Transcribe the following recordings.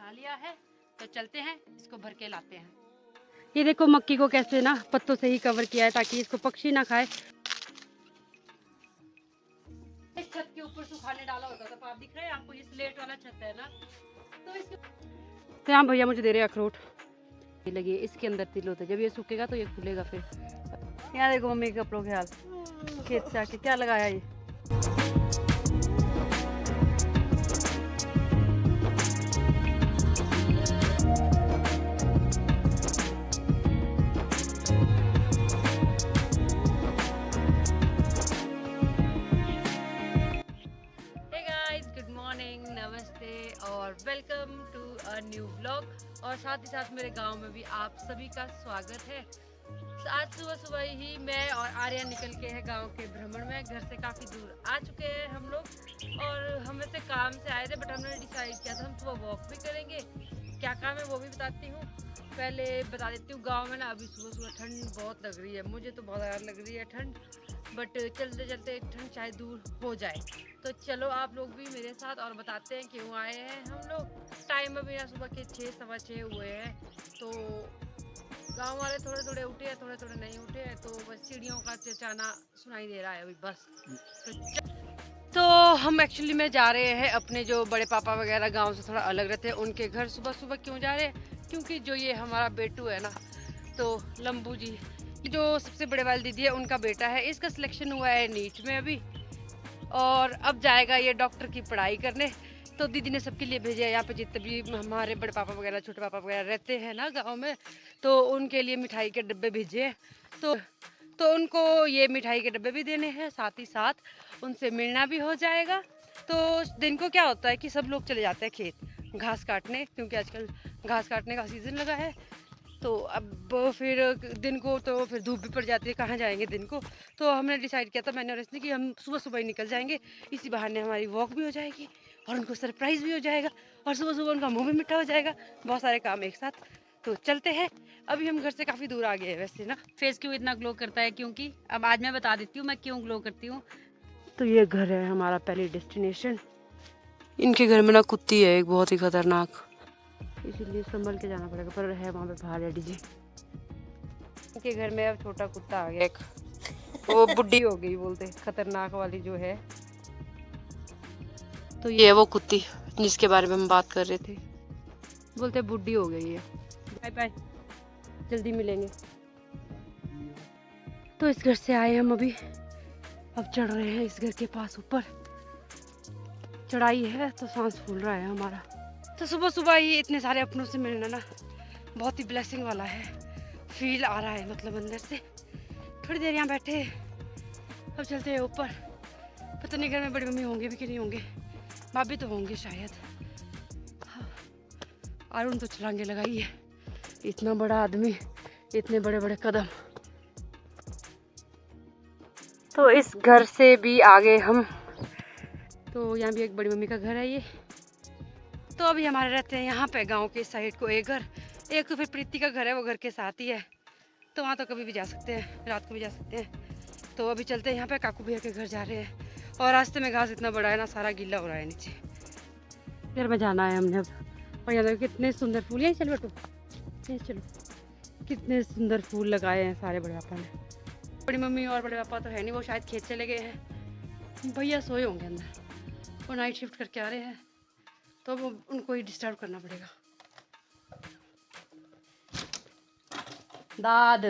बना लिया है, तो चलते हैं इसको भर के लाते हैं। ये देखो मक्की को कैसे ना पत्तों से ही कवर किया है ताकि इसको पक्षी ना खाए। इस छत के ऊपर सुखाने डाला होता था, तो आप दिख रहे हैं आपको, ये स्लेट वाला छत है ना, तो यहाँ भैया मुझे दे रहे अखरोट। ये लगी इसके अंदर तिल होते, जब ये सूखेगा तो ये खुलेगा फिर। यहाँ देखो मम्मी के कपड़ों के हाल, खेत से आके क्या लगाया ये। गुड मॉर्निंग, नमस्ते और welcome to a new vlog. और साथ ही साथ मेरे गांव में भी आप सभी का स्वागत है। आज सुबह सुबह ही मैं और आर्या निकल के हैं गांव के भ्रमण में। घर से काफ़ी दूर आ चुके हैं हम लोग और हम वैसे काम से आए थे, बट हमने डिसाइड किया था हम सुबह वॉक भी करेंगे। क्या काम है वो भी बताती हूँ। पहले बता देती हूँ, गाँव में ना अभी सुबह सुबह ठंड बहुत लग रही है, मुझे तो बहुत ज़्यादा लग रही है ठंड, बट चलते चलते ठंड चाहे दूर हो जाए। तो चलो आप लोग भी मेरे साथ और बताते हैं क्यों आए हैं हम लोग। टाइम अभी ना सुबह के 6 सवा 6 हुए हैं, तो गांव वाले थोड़े थोड़े उठे हैं, थोड़े थोड़े नहीं उठे हैं, तो बस सीढ़ियों का चचाना सुनाई दे रहा है अभी बस। तो हम एक्चुअली में जा रहे हैं अपने जो बड़े पापा वगैरह गांव से थोड़ा अलग रहते हैं उनके घर। सुबह सुबह क्यों जा रहे हैं, क्योंकि जो ये हमारा बेटू है ना, तो लंबू जी जो सबसे बड़े वाली दीदी है उनका बेटा है, इसका सिलेक्शन हुआ है नीट में अभी, और अब जाएगा ये डॉक्टर की पढ़ाई करने। तो दीदी ने सबके लिए भेजा है, यहाँ पे जितने भी हमारे बड़े पापा वगैरह छोटे पापा वगैरह रहते हैं ना गांव में, तो उनके लिए मिठाई के डब्बे भेजे हैं। तो उनको ये मिठाई के डब्बे भी देने हैं, साथ ही साथ उनसे मिलना भी हो जाएगा। तो दिन को क्या होता है कि सब लोग चले जाते हैं खेत घास काटने, क्योंकि आजकल घास काटने का सीज़न लगा है। तो अब फिर दिन को तो फिर धूप भी पड़ जाती है, कहाँ जाएंगे दिन को। तो हमने डिसाइड किया था, मैंने और इसने, कि हम सुबह सुबह ही निकल जाएंगे। इसी बहाने हमारी वॉक भी हो जाएगी और उनको सरप्राइज़ भी हो जाएगा और सुबह सुबह उनका मुंह भी मीठा हो जाएगा। बहुत सारे काम एक साथ। तो चलते हैं। अभी हम घर से काफ़ी दूर आ गए हैं वैसे ना। फेस क्यों इतना ग्लो करता है, क्योंकि अब आज मैं बता देती हूँ मैं क्यों ग्लो करती हूँ। तो ये घर है हमारा पहली डेस्टिनेशन। इनके घर में ना कुत्ती है एक बहुत ही खतरनाक, इसीलिए संभल के जाना पड़ेगा, पर है वहाँ पे बाहर डैडी जी। इनके घर में अब छोटा कुत्ता आ गया एक, वो बुड्ढी हो गई बोलते, खतरनाक वाली जो है। तो ये है वो कुत्ती जिसके बारे में हम बात कर रहे थे, बोलते बुड्ढी हो गई है। बाय बाय, जल्दी मिलेंगे। तो इस घर से आए हम अभी, अब चढ़ रहे हैं इस घर के पास ऊपर। चढ़ाई है तो सांस फूल रहा है हमारा। तो सुबह सुबह ही इतने सारे अपनों से मिलना ना बहुत ही ब्लेसिंग वाला है, फील आ रहा है मतलब अंदर से। थोड़ी देर यहाँ बैठे, अब चलते हैं ऊपर। पता नहीं घर में बड़ी मम्मी होंगे भी कि नहीं होंगे, भाभी तो होंगे शायद। अरुण तो छलांगे लगाई है, इतना बड़ा आदमी, इतने बड़े बड़े कदम। तो इस घर से भी आगे हम, तो यहाँ भी एक बड़ी मम्मी का घर है ये। तो अभी हमारे रहते हैं यहाँ पे गांव के साइड को एक घर, एक तो फिर प्रीति का घर है, वो घर के साथ ही है, तो वहाँ तो कभी भी जा सकते हैं, रात को भी जा सकते हैं। तो अभी चलते हैं यहाँ पे, काकू भैया के घर जा रहे हैं। और रास्ते में घास इतना बड़ा है ना, सारा गीला हो रहा है नीचे। फिर में जाना है हमने अब। और यहाँ देखो कितने सुंदर फूल, यहीं चलो बेटू, यहीं चलो। कितने सुंदर फूल लगाए हैं सारे बड़े पापा ने। बड़ी मम्मी और बड़े पापा तो है नहीं, वो शायद खेत चले गए हैं। भैया सोए होंगे अंदर, वो नाइट शिफ्ट करके आ रहे हैं, तो वो उनको ही डिस्टर्ब करना पड़ेगा। दाद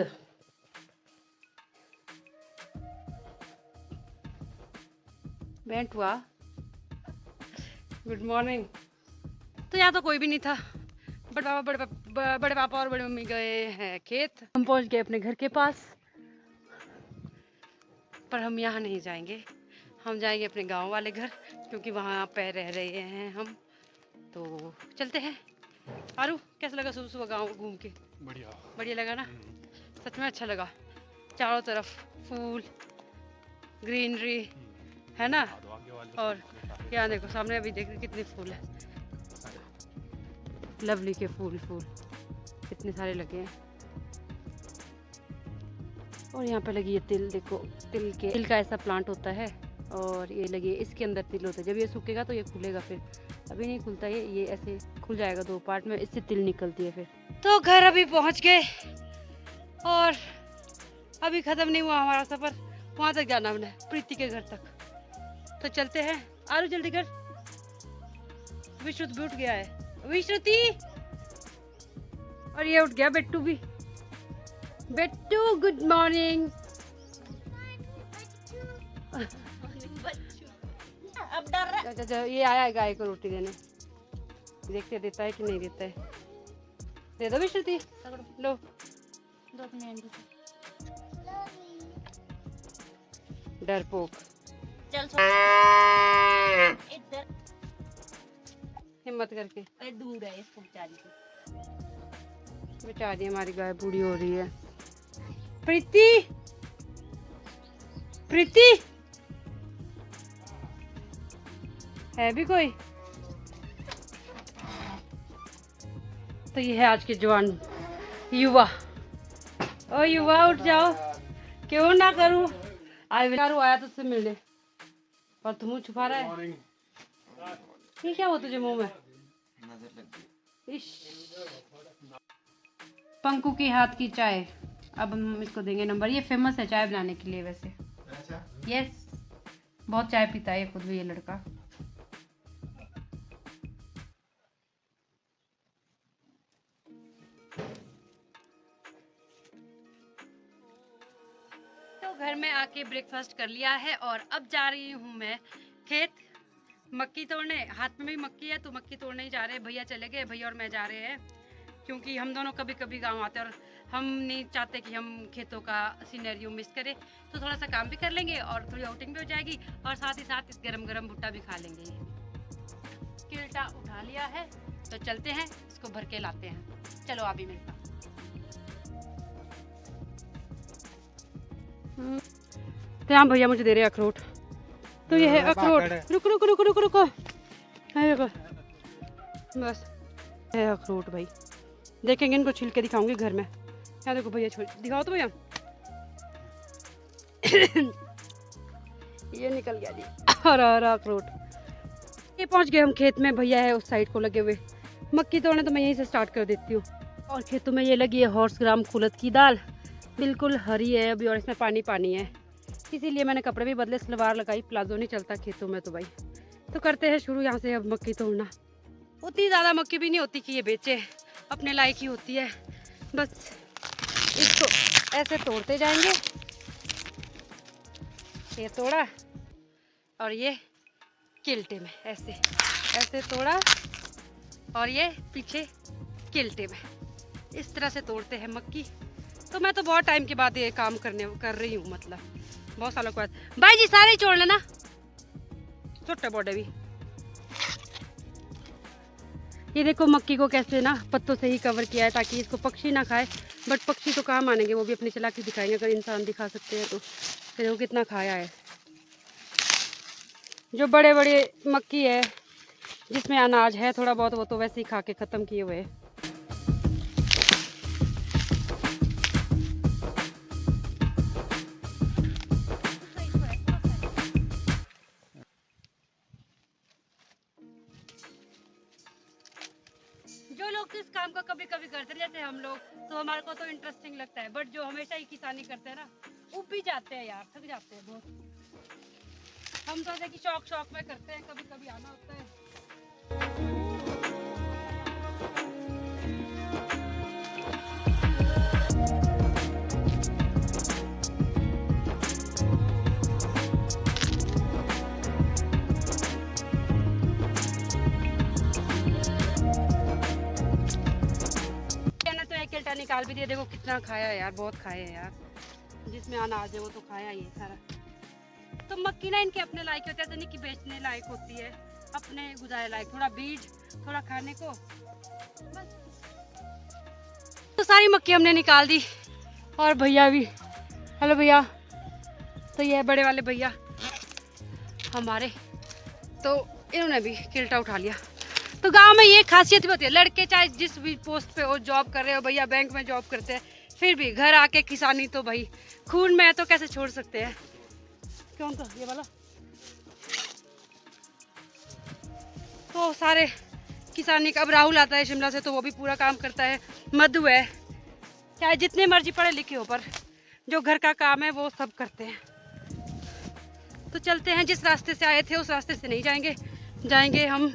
हुआ, गुड मॉर्निंग। तो यहाँ तो कोई भी नहीं था, बड़े पापा और बड़ी मम्मी गए हैं खेत। हम पहुँच गए अपने घर के पास, पर हम यहाँ नहीं जाएंगे, हम जाएंगे अपने गांव वाले घर, क्योंकि वहाँ पे रह रहे हैं हम। तो चलते हैं। आरू कैसा लगा सुबह सुबह गांव घूम के? बढ़िया, बढ़िया लगा ना? सच में अच्छा लगा। चारों तरफ फूल, ग्रीनरी है ना। और यहाँ देखो सामने अभी देखो कितने फूल है, लवली के फूल कितने सारे लगे हैं। और यहाँ पे लगी है तिल, देखो तिल का ऐसा प्लांट होता है, और ये लगी है, इसके अंदर तिल होता है, जब ये सूखेगा तो ये खुलेगा फिर। अभी नहीं खुलता है, ये ऐसे खुल जाएगा 2 पार्ट में, इससे तिल निकलती है फिर। तो घर अभी पहुंच गए और अभी ख़त्म नहीं हुआ हमारा सफ़र, वहाँ तक जाना हमने, प्रीति के घर तक। तो चलते हैं, आलू जल्दी कर। विश्रुत भी उठ गया है, विश्रुति, और ये उठ गया बेट्टू भी। बेट्टू गुड मॉर्निंग। अब डर रहा। अच्छा, ये आया है गाय को रोटी देने, देखते देता है कि नहीं देता है। दे दो विश्रुति, लो दो अपने डरपोक। चल इधर हिम्मत करके, अरे दूर है इसको बेचारी हमारी गाय बूढ़ी हो रही है। प्रीति, प्रीति है भी कोई? तो ये है आज के जवान युवा। ओ युवा उठ जाओ, क्यों ना करूं, आया तुझसे मिलने और तुम मुँह छुपा रहा है। ये क्या हुआ तुझे मुंह में? पंकु के हाथ की चाय, अब हम इसको देंगे नंबर। ये फेमस है चाय बनाने के लिए वैसे। यस, बहुत चाय पीता है खुद भी ये लड़का। तो घर में आके ब्रेकफास्ट कर लिया है और अब जा रही हूँ मैं खेत मक्की तोड़ने। हाथ में भी मक्की है तो मक्की तोड़ने ही जा रहे हैं। भैया चले गए, भैया और मैं जा रहे हैं, क्योंकि हम दोनों कभी कभी गांव आते हैं और हम नहीं चाहते कि हम खेतों का सीनरियो मिस करें। तो थोड़ा सा काम भी कर लेंगे और थोड़ी आउटिंग भी हो जाएगी और साथ ही साथ इस गरम गरम भुट्टा भी खा लेंगे। किल्टा उठा लिया है तो चलते हैं, इसको भर के लाते हैं। चलो अभी मिलता। तो यहाँ भैया मुझे दे रहे अखरोट। तो ये है अखरोट। रुको रुको रुको रुको रुको, बस है अखरोट भाई। देखेंगे, इनको छिल के दिखाऊंगी घर में। यहाँ देखो भैया, छोड़ दिखाओ तो भैया। ये निकल गया जी हरा हरा अखरोट। ये पहुंच गए हम खेत में, भैया है उस साइड को लगे हुए मक्की तोड़ने। तो मैं यहीं से स्टार्ट कर देती हूँ। और खेतों में ये लगी है हॉर्स ग्राम कुलत की दाल, बिल्कुल हरी है अभी और इसमें पानी पानी है, इसीलिए मैंने कपड़े भी बदले, सलवार लगाई, प्लाजो नहीं चलता खेतों में। तो भाई तो करते हैं शुरू यहाँ से अब मक्की तोड़ना। उतनी ज़्यादा मक्की भी नहीं होती कि ये बेचे, अपने लायक ही होती है। बस इसको ऐसे तोड़ते जाएंगे। ये तोड़ा और ये किल्टे में ऐसे ऐसे तोड़ा और ये पीछे किल्टे में, इस तरह से तोड़ते हैं मक्की। तो मैं तो बहुत टाइम के बाद ये काम कर रही हूँ, मतलब बहुत सालों के बाद। भाई जी सारे ही छोड़ लेना, छोटे बॉडे भी। ये देखो मक्की को कैसे ना पत्तों से ही कवर किया है ताकि इसको पक्षी ना खाए। बट पक्षी तो कहाँ मानेंगे, वो भी अपनी चालाकी दिखाएंगे। अगर इंसान दिखा सकते हैं तो फिर वो कितना खाया है। जो बड़े बड़े मक्की है जिसमें अनाज है थोड़ा बहुत, वो तो वैसे ही खा के ख़त्म किए हुए। जो लोग इस काम को कभी कभी करते हैं जैसे हम लोग, तो हमारे को तो इंटरेस्टिंग लगता है। बट जो हमेशा ही किसानी करते हैं ना, उब भी जाते हैं यार, थक जाते हैं बहुत। हम तो ऐसे कि शौक में करते हैं, कभी कभी आना होता है। निकाल भी दिया, देखो कितना खाया है यार, बहुत खाए हैं यार। जिसमें अनाज है वो तो खाया ही है सारा। तो मक्की ना इनके अपने लायक होते हैं, नहीं कि बेचने लायक होती है, अपने गुजारे लायक, थोड़ा बीज थोड़ा खाने को बस। तो सारी मक्की हमने निकाल दी और भैया भी, हेलो भैया। तो ये है बड़े वाले भैया हमारे, तो इन्होंने भी किल्टा उठा लिया। तो गांव में ये खासियत भी होती है, लड़के चाहे जिस भी पोस्ट पे हो, जॉब कर रहे हो, भैया बैंक में जॉब करते हैं, फिर भी घर आके किसानी तो भाई खून में है, तो कैसे छोड़ सकते हैं। क्यों तो ये वाला तो सारे किसानी का, अब राहुल आता है शिमला से तो वो भी पूरा काम करता है, मधु है, चाहे जितने मर्जी पढ़े लिखे हो पर जो घर का काम है वो सब करते हैं। तो चलते हैं, जिस रास्ते से आए थे उस रास्ते से नहीं जाएंगे, जाएंगे हम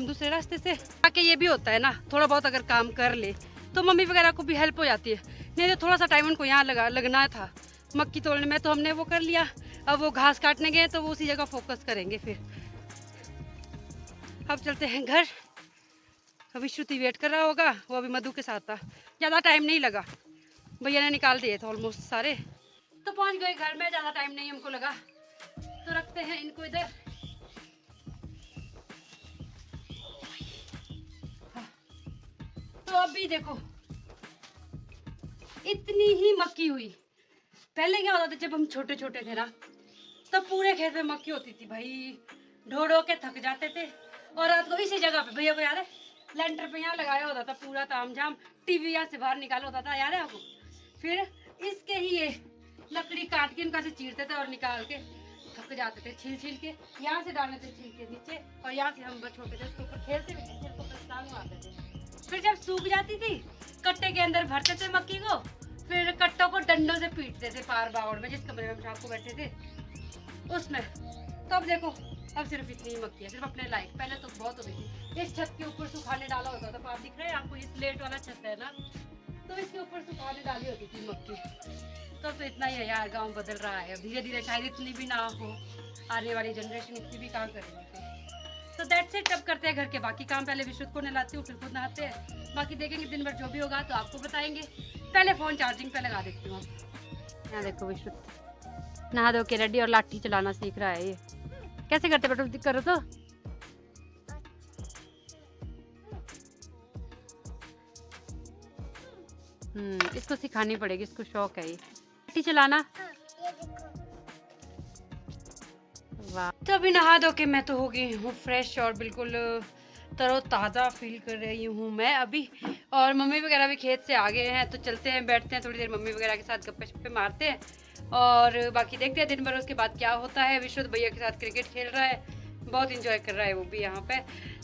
दूसरे रास्ते से। आके ये भी होता है ना, थोड़ा बहुत अगर काम कर ले तो मम्मी वगैरह को भी हेल्प हो जाती है। नहीं तो थोड़ा सा टाइम उनको यहाँ लगना था मक्की तोड़ने में, तो हमने वो कर लिया। अब वो घास काटने गए तो वो उसी जगह फोकस करेंगे फिर। अब चलते हैं घर। अभी श्रुति वेट कर रहा होगा, वो अभी मधु के साथ था। ज़्यादा टाइम नहीं लगा, भैया ने निकाल दिए थे ऑलमोस्ट सारे। तो पहुंच गए घर में, ज़्यादा टाइम नहीं हमको लगा। तो रखते हैं इनको इधर। तो अभी देखो इतनी ही मक्की हुई। पहले क्या होता था जब हम छोटे छोटे थे ना, तो पूरे खेत में मक्की होती थी भाई, ढो के थक जाते थे। और रात को इसी जगह पे, भैया को याद है, लेंटर पे यहाँ लगाया होता था पूरा तामझाम, टीवी यहाँ से बाहर निकाला होता था, याद है आपको। फिर इसके ही ये लकड़ी काट के इनका से चीरते थे और निकाल के थक जाते थे, छील के यहाँ से डालने थे छील के नीचे, और यहाँ से हम छोटे थे उसके ऊपर खेलते भी थे, को परेशान आते थे। फिर जब सूख जाती थी कट्टे के अंदर भरते थे मक्की को, फिर कट्टों को डंडों से पीटते थे पार बावड़ में, जिस कमरे में हम शाम को बैठे थे उसमें। तो अब देखो अब सिर्फ इतनी ही मक्की है, सिर्फ अपने लायक। पहले तो बहुत हो गई थी। इस छत के ऊपर सुखाने डाला होता था, तो आप दिख रहे हैं आपको, ये स्लेट वाला छत है ना, तो इसके ऊपर सुखाने डाली होती थी मक्की। तो इतना ही है यार, गांव बदल रहा है। अब धीरे धीरे शायद इतनी भी ना हो, आने वाली जनरेशन इतनी भी काम करेगी। तो दैट्स इट। अब करते हैं घर के बाकी काम। पहले विश्रुत को नहलाती हूँ, फिर खुद नहाते हैं, बाकी देखेंगे दिन भर जो भी होगा तो आपको बताएंगे। पहले फ़ोन चार्जिंग पे लगा देती हूँ। यहाँ देखो विश्रुत नहा धो के रेडी और लाठी चलाना सीख रहा है। ये कैसे करते बेटा, करो तो। इसको सिखानी पड़ेगी, इसको शौक है ये लाठी चलाना। वाह। तो अभी नहा धो के मैं तो हो गई हूँ फ्रेश और बिल्कुल तरोताज़ा फील कर रही हूँ मैं अभी। और मम्मी वगैरह भी खेत से आ गए हैं, तो चलते हैं, बैठते हैं थोड़ी देर मम्मी वगैरह के साथ गप्पे शप्पे मारते हैं और बाकी देखते हैं दिन भर उसके बाद क्या होता है। विश्रुत भैया के साथ क्रिकेट खेल रहा है, बहुत इंजॉय कर रहा है वो भी यहाँ पे।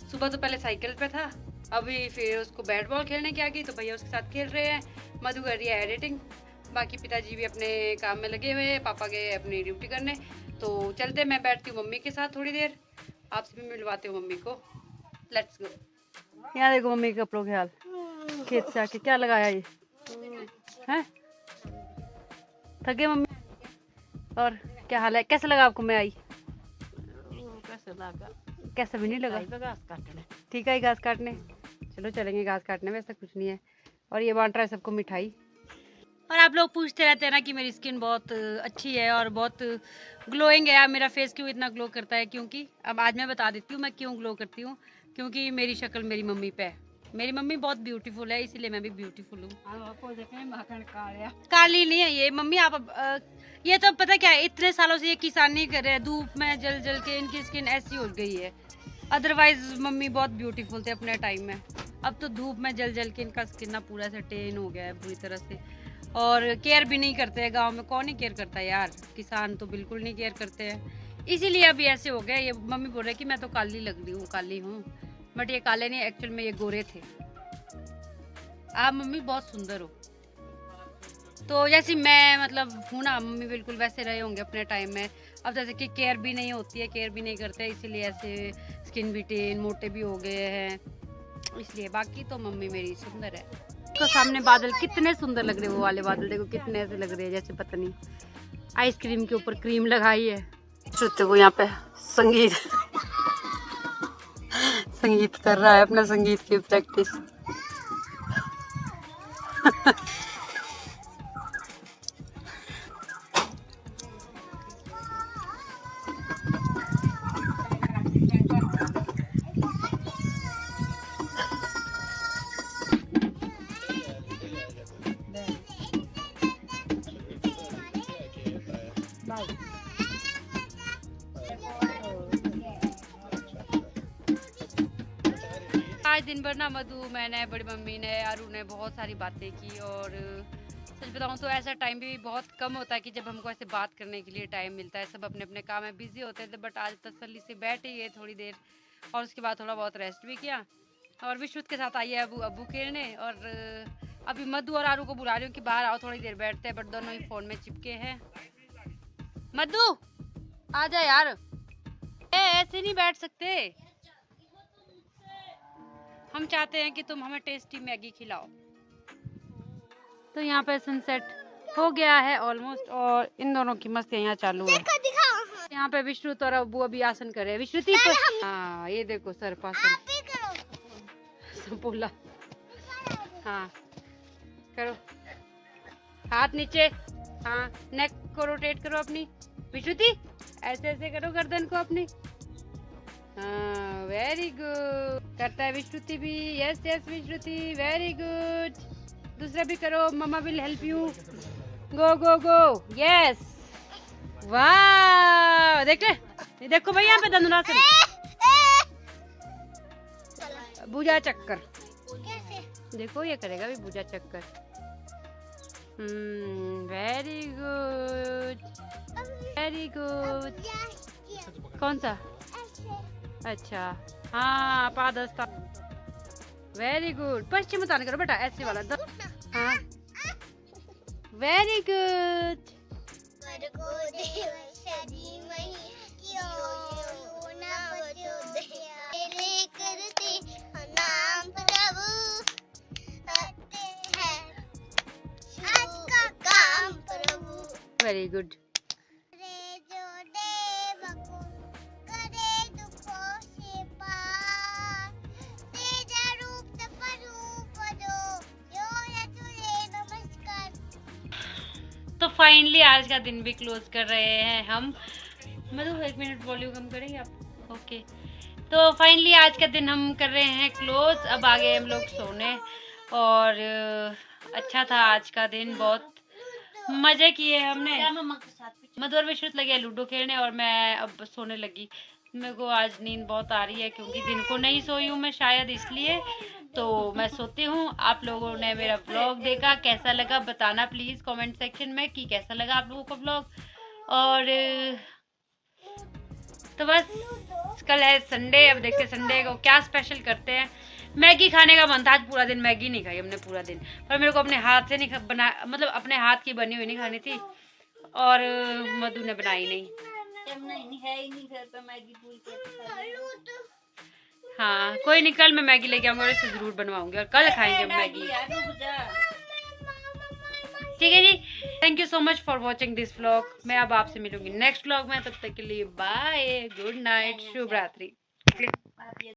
सुबह तो पहले साइकिल पे था, अभी फिर उसको बैट बॉल खेलने की आ गई, तो भैया उसके साथ खेल रहे हैं। मधु कर रही है एडिटिंग, बाकी पिताजी भी अपने काम में लगे हुए हैं, पापा गए अपनी ड्यूटी करने। तो चलते, मैं बैठती हूँ मम्मी के साथ थोड़ी देर, आपसे भी मिलवाते हूँ मम्मी को। Let's go. यहाँ देखो मम्मी के कपड़ों के हाल, खेत से आके क्या लगाया ये है। थके मम्मी? और क्या हाल है, कैसा लगा आपको मैं आई? कैसा भी नहीं लगा, ठीक है घास काटने। चलो चलेंगे घास काटने में, ऐसा कुछ नहीं है। और ये बांट रहा है सबको मिठाई। और आप लोग पूछते रहते हैं ना कि मेरी स्किन बहुत अच्छी है और बहुत ग्लोइंग है, मेरा फेस क्यों इतना ग्लो करता है, क्योंकि अब आज मैं बता देती हूँ मैं क्यों ग्लो करती हूँ। क्योंकि मेरी शक्ल मेरी मम्मी पे है, मेरी मम्मी बहुत ब्यूटीफुल है, इसीलिए मैं भी ब्यूटीफुल हूँ। काली नहीं है ये मम्मी, आप ये तो पता क्या है, इतने सालों से ये किसानी कर रहे हैं, धूप में जल जल के इनकी स्किन ऐसी हो गई है। अदरवाइज मम्मी बहुत ब्यूटीफुल थे अपने टाइम में, अब तो धूप में जल जल के इनका स्किन ना पूरा से टेन हो गया है बुरी तरह से। और केयर भी नहीं करते हैं गांव में, कौन ही केयर करता है यार, किसान तो बिल्कुल नहीं केयर करते हैं, इसीलिए अभी ऐसे हो गया। ये मम्मी बोल रहे कि मैं तो काली लग रही हूँ, काली हूँ, बट ये काले नहीं, एक्चुअल में ये गोरे थे। आप मम्मी बहुत सुंदर हो, तो जैसे मैं मतलब हूँ ना, मम्मी बिल्कुल वैसे रहे होंगे अपने टाइम में। अब जैसे कि केयर भी नहीं होती है, केयर भी नहीं करते, इसीलिए ऐसे स्किन भी टेन, मोटे भी हो गए हैं, इसलिए। बाकी तो मम्मी मेरी सुंदर है। तो सामने बादल कितने सुंदर लग रहे हैं, वो वाले बादल देखो कितने ऐसे लग रहे हैं जैसे पता नहीं आइसक्रीम के ऊपर क्रीम लगाई है। श्रुति को यहाँ पे संगीत संगीत कर रहा है, अपना संगीत की प्रैक्टिस। आज दिन भर ना मधु, मैंने, बड़ी मम्मी ने, अरु ने बहुत सारी बातें की। और सच बताऊं तो ऐसा टाइम भी बहुत कम होता है कि जब हमको ऐसे बात करने के लिए टाइम मिलता है। सब अपने अपने काम में बिजी होते थे, बट आज तसल्ली से बैठे ही है थोड़ी देर, और उसके बाद थोड़ा बहुत रेस्ट भी किया। और विश्रुत के साथ आई है अबू अबू खेलने। और अभी मधु और आरू को बुला रही हूँ कि बाहर आओ थोड़ी देर बैठते हैं, बट दोनों ही फ़ोन में चिपके हैं। मधु आ जा यार, ऐसे नहीं बैठ सकते। हम चाहते हैं कि तुम हमें टेस्टी मैगी खिलाओ। तो यहाँ पे सनसेट हो गया है ऑलमोस्ट, और इन दोनों की मस्ती यहाँ चालू है। यहाँ पे विश्रुत और अबू अभी आसन कर रहे हैं। विश्रुति हाँ ये देखो सरपासन संपूला। हाँ करो, हाथ नीचे, हाँ नेक को रोटेट करो अपनी। विश्रुति ऐसे ऐसे करो गर्दन को अपनी। हाँ वेरी गुड, करता है विश्रुति भी। Yes yes Vishruti very good. दूसरा भी करो, mamma will help you. Go go go, yes वाह। देख ले, ये देखो भाई यहाँ पे धनुरासन, भुजा चक्कर। देखो ये करेगा भी भुजा चक्कर। Very good very good. कौन सा? अच्छा हाँ पादस्ता। वेरी गुड, पश्चिम उत्तान करो बेटा, ऐसे वाला। हाँ वेरी गुड। Very good. तो फाइनली आज का दिन भी क्लोज कर रहे हैं हम। मतलब 1 मिनट वॉल्यूम कम करेंगे आप? ओके। तो फाइनली आज का दिन हम कर रहे हैं क्लोज। अब आ गए हम लोग सोने। और अच्छा था आज का दिन, बहुत मजे किए हमने। मधु और विश्रुत लगे लूडो खेलने और मैं अब सोने लगी। मेरे को आज नींद बहुत आ रही है क्योंकि दिन को नहीं सोई हूँ मैं, शायद इसलिए। तो मैं सोती हूँ। आप लोगों ने मेरा व्लॉग देखा, कैसा लगा बताना प्लीज़ कमेंट सेक्शन में कि कैसा लगा आप लोगों को व्लॉग। और तो बस कल है संडे, अब देखते संडे को क्या स्पेशल करते हैं। मैगी खाने का मन था, आज पूरा दिन मैगी नहीं खाई हमने पूरा दिन। पर मेरे को अपने हाथ से नहीं बना, मतलब अपने हाथ की बनी हुई नहीं खानी थी, और मधु ने बनाई नहीं। है ही नहीं घर पे मैगी हाँ कोई नहीं, कल मैं मैगी लेके आऊंगा और इसे जरूर बनवाऊंगी और कल खाएंगे मैगी। ठीक है जी, thank you so much for watching this vlog. मैं अब आपसे मिलूंगी नेक्स्ट व्लॉग में, तब तक के लिए बाय, गुड नाइट, शुभ रात्रि।